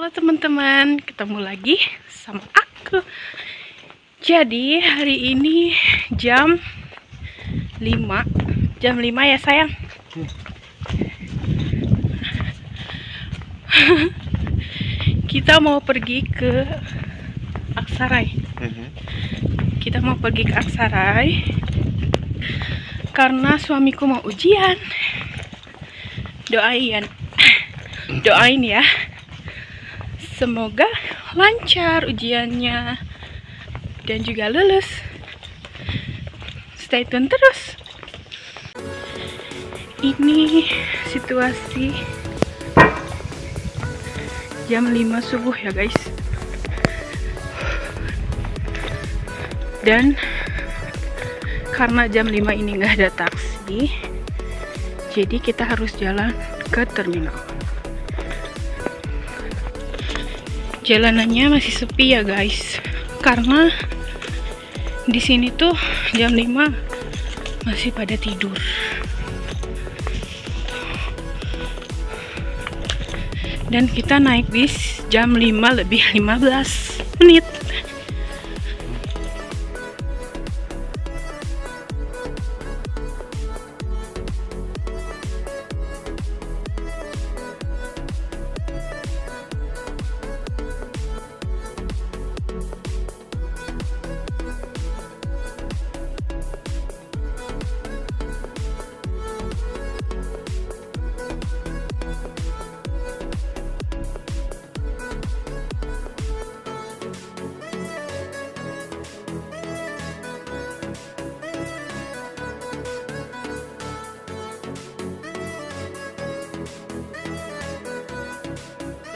Halo teman-teman, ketemu lagi sama aku. Jadi hari ini jam 5 ya sayang. Kita mau pergi ke Aksarai. Karena suamiku mau ujian. Doain ya. Semoga lancar ujiannya dan juga lulus. Stay tune terus. Ini situasi jam 5 subuh ya guys. Dan karena jam 5 ini nggak ada taksi, jadi kita harus jalan ke terminal. Jalanannya masih sepi ya guys, karena di sini tuh jam 5 masih pada tidur. Dan kita naik bis jam 5 lebih 15 menit.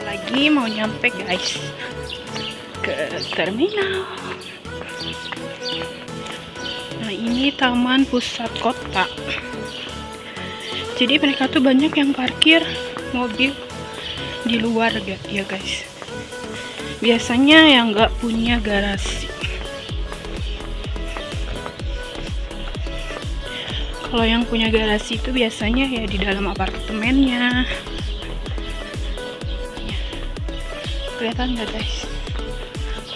Lagi mau nyampe guys ke terminal. Nah ini taman pusat kota. Jadi mereka tuh banyak yang parkir mobil di luar ya guys. Biasanya yang nggak punya garasi. Kalau yang punya garasi itu biasanya ya di dalam apartemennya. Kelihatan nggak guys?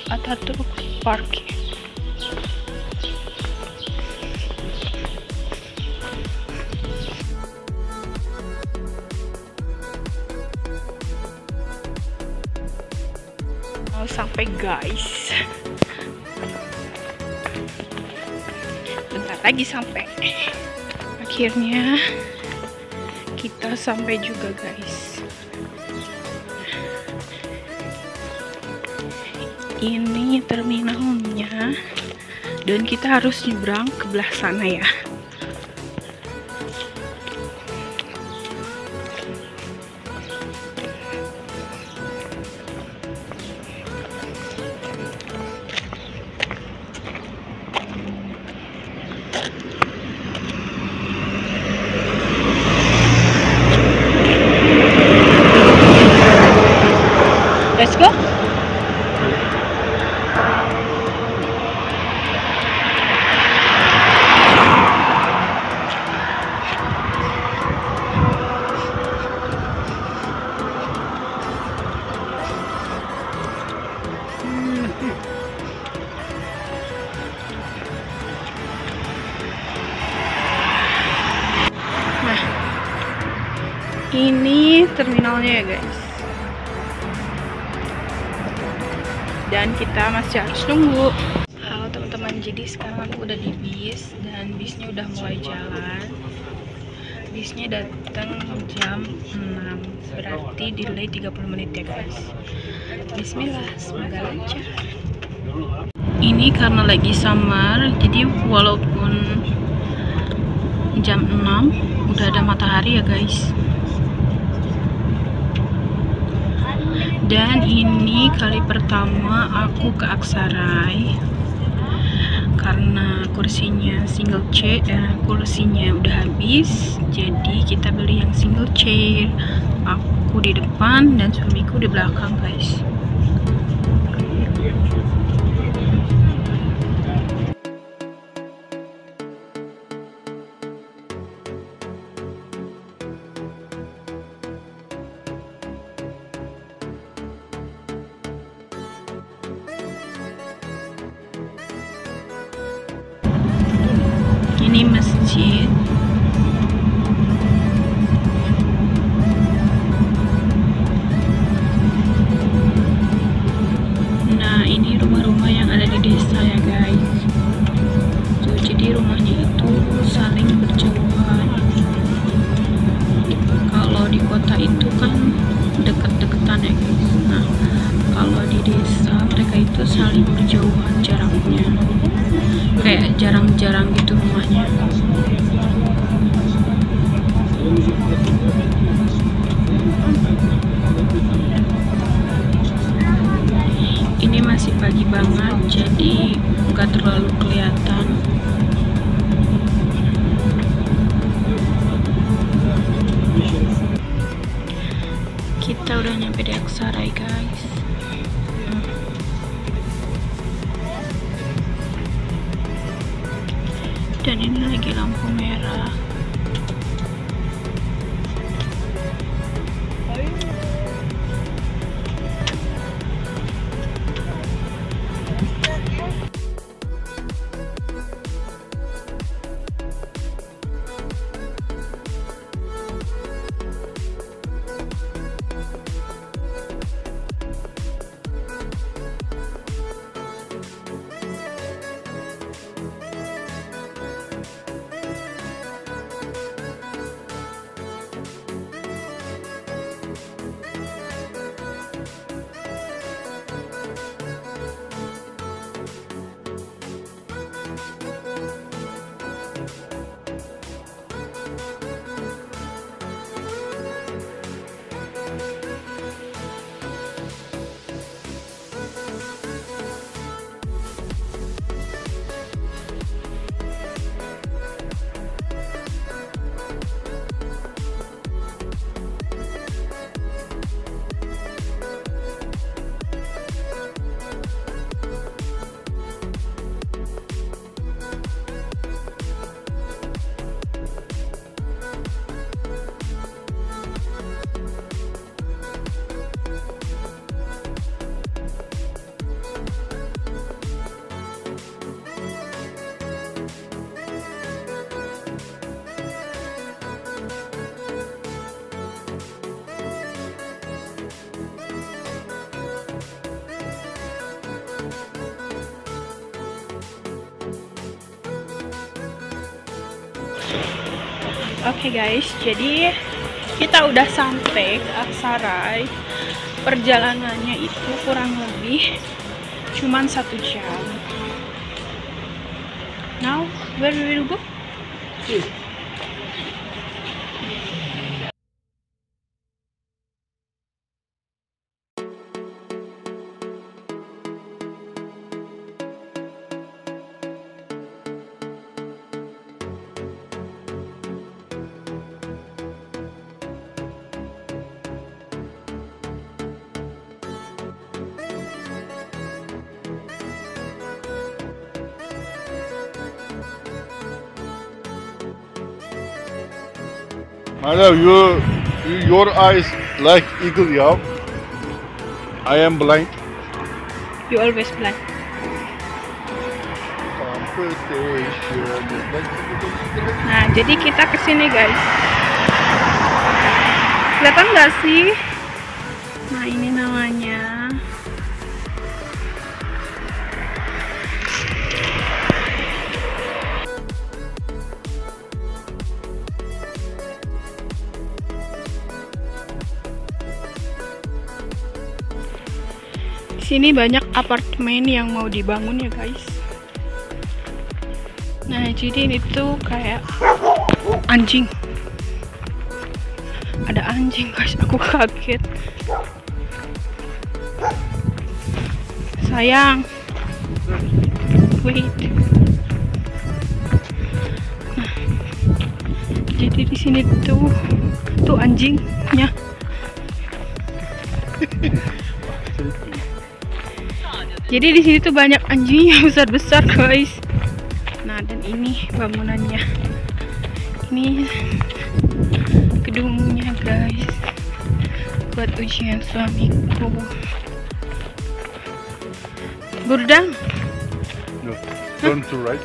Ataturk Park. Mau sampai guys. Bentar lagi sampai. Akhirnya kita sampai juga guys. Ini terminalnya, dan kita harus nyebrang ke belah sana ya. Let's go. Nah, ini terminalnya ya guys. Dan kita masih harus nunggu. Halo teman-teman, jadi sekarang aku udah di bis dan bisnya udah mulai jalan. Bisnya datang jam 6, berarti delay 30 menit ya guys. Bismillah, semoga lancar. Ini karena lagi summer, jadi walaupun jam 6 udah ada matahari ya guys. Dan ini kali pertama aku ke Aksarai karena kursinya single chair, kursinya udah habis, jadi kita beli yang single chair. Aku di depan dan suamiku di belakang guys. Ini masjid. Nah, ini rumah-rumah yang ada di desa ya guys. Tuh, jadi rumahnya itu saling berjauhan. Kalau di kota itu kan deket-deketan ya guys. Nah, kalau di desa mereka itu saling berjauhan jaraknya. Kayak jarang-jarang gitu rumahnya. Ini masih pagi banget, jadi nggak terlalu kelihatan. Kita udah nyampe di Aksaray guys. Dan ini lagi lampu merah. Oke guys, jadi kita udah sampai ke Aksaray. Perjalanannya itu kurang lebih cuman 1 jam. Now, where will we go? Madam, your eyes like eagle, yeah. I am blind. You always blind. Nah, jadi kita kesini guys. Kelihatan nggak sih? Nah, ini namanya. Sini banyak apartemen yang mau dibangun ya guys. Nah, jadi ini tuh kayak anjing. Ada anjing guys, aku kaget. Sayang. Wait. Nah, jadi di sini tuh anjingnya. Jadi di sini tuh banyak anjing yang besar-besar guys. Nah, dan ini bangunannya. Ini gedungnya guys. Buat ujian suamiku. Gurdang. No, turn to right.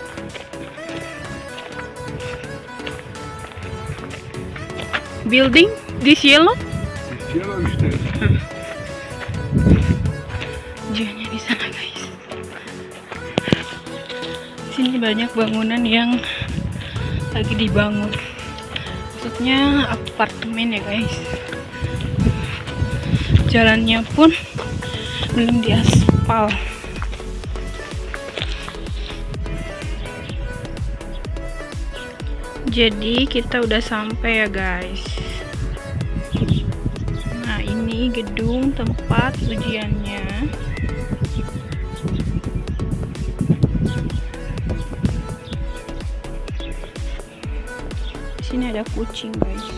building? This yellow? This yellow is there. Ujiannya di sana guys. Sini banyak bangunan yang lagi dibangun. Maksudnya apartemen ya guys. Jalannya pun belum diaspal. Jadi kita udah sampai ya guys. Nah ini gedung tempat ujiannya. Di sini ada kucing guys.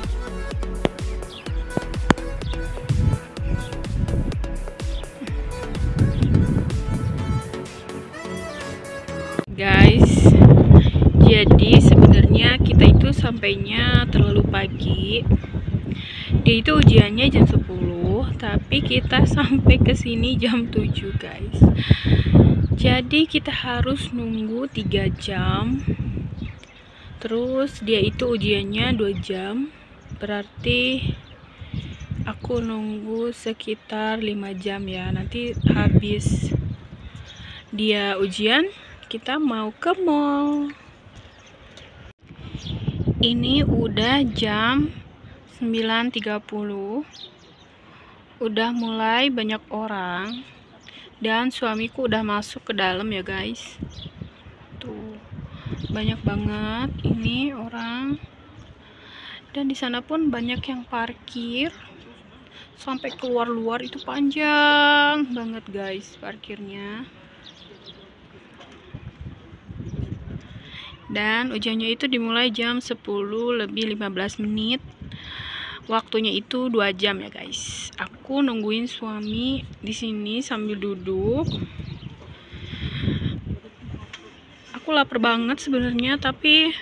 Jadi sebenarnya kita itu sampainya terlalu pagi. Dia itu ujiannya jam 10, tapi kita sampai ke sini jam 7 guys. Jadi kita harus nunggu 3 jam. Terus dia itu ujiannya 2 jam. Berarti aku nunggu sekitar 5 jam ya. Nanti habis dia ujian, kita mau ke mall. Ini udah jam 9.30. Udah mulai banyak orang. Dan suamiku udah masuk ke dalam ya guys. Tuh, banyak banget ini orang. Dan di sana pun banyak yang parkir. Sampai keluar luar itu panjang banget guys parkirnya. Dan ujiannya itu dimulai jam 10:15. Waktunya itu 2 jam ya guys. Aku nungguin suami di sini sambil duduk. Aku lapar banget sebenarnya, tapi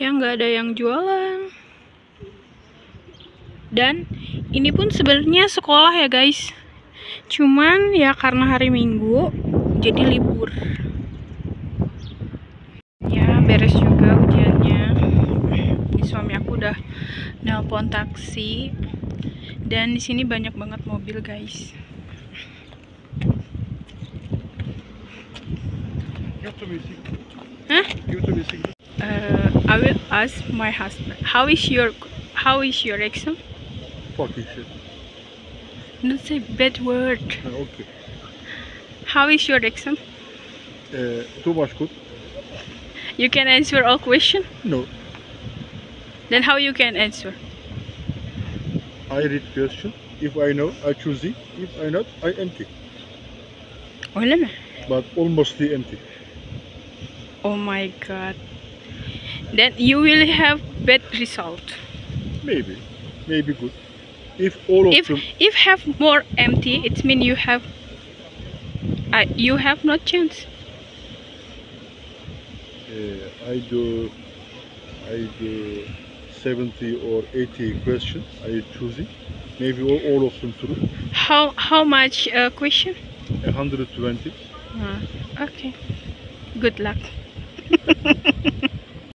ya nggak ada yang jualan. Dan ini pun sebenarnya sekolah ya guys. Cuman ya karena hari Minggu jadi libur. Beres juga ujiannya. Ini suami aku udah nelpon taksi. Dan di sini banyak banget mobil guys. Huh? I will ask my husband. How is your exam? Fucking shit. Not say bad word. Okay. How is your exam? Too much good. You can answer all questions? No. Then how you can answer? I read question. If I know, I choose it. If I not, I empty. Öyle mi? But almost empty. Oh my god. Then you will have bad result. Maybe good. If all of them. If have more empty, it means you have no chance. I do 70 or 80 questions. I choose it. Maybe all of them true. How much question? 120. Okay. Good luck.